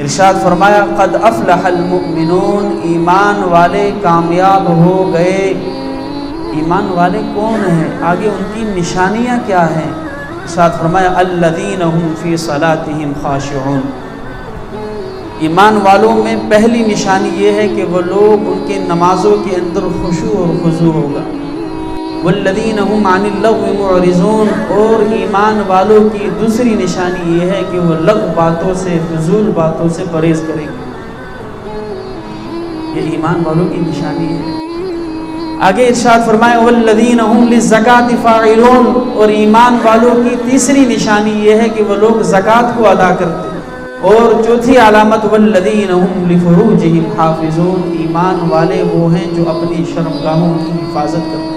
ارشاد فرمایا قد افلح المؤمنون، ایمان والے کامیاب ہو گئے۔ ایمان والے کون ہیں؟ آگے ان کی نشانیاں کیا ہیں؟ ارشاد فرمایا الذین هم فی صلاتهم خاشعون، ایمان والوں میں پہلی نشانی یہ ہے کہ وہ لوگ ان کے نمازوں کے اندر خشوع اور خضوع ہوگا۔ والذین هم عن اللغو معرضون، اور ایمان والوں کی دوسری نشانی یہ ہے کہ وہ لغو باتوں سے، فضول باتوں سے پرہیز کریں گے۔ یہ ایمان والوں کی نشانی ہے۔ آگے ارشاد فرمایا والذین هم للزکاۃ فاعلون، اور ایمان والوں کی تیسری نشانی یہ ہے کہ وہ لوگ زکوٰۃ کو ادا کرتے ہیں۔ اور چوتھی علامت والذین هم لفروجهم حافظون، ایمان والے وہ ہیں جو اپنی شرمگاہوں کی حفاظت کرتے ہیں۔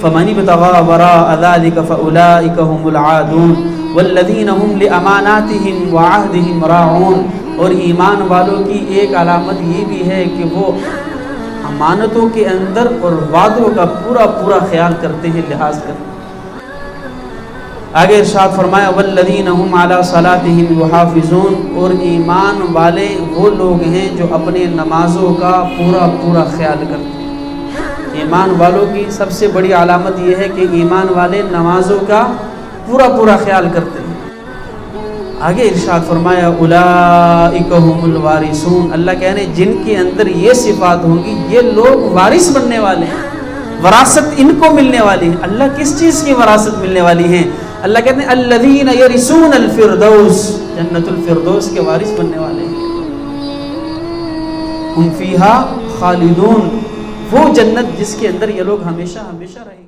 فمن ابتغى وراء ذلك فأولئك هم العادون والذین هم لأماناتهم وعهدهم راعون، اور ایمان والوں کی ایک علامت یہ بھی ہے کہ وہ امانتوں کے اندر اور وعدوں کا پورا خیال کرتے ہیں، لحاظ کرتے ہیں۔ آگے ارشاد فرمایا والذین هم علی صلاتهم یحافظون، اور ایمان والے وہ لوگ ہیں جو اپنے نمازوں کا پورا خیال کرتے ہیں۔ ایمان والوں کی سب سے بڑی علامت یہ ہے کہ ایمان والے نمازوں کا پورا خیال کرتے ہیں۔ آگے ارشاد فرمایا اولئک هم الوارثون، اللہ کہنے جن کے اندر یہ صفات ہوں گی یہ لوگ وارث بننے والے ہیں، وراثت ان کو ملنے والی ہے۔ اللہ کس چیز کی وراثت ملنے والی ہے؟ اللہ کہتے ہیں الذین یرثون الفردوس، جنت الفردوس کے وارث بننے والے ہیں۔ ہم فیہا خالدون، وہ جنت جس کے اندر یہ لوگ ہمیشہ رہیں گے۔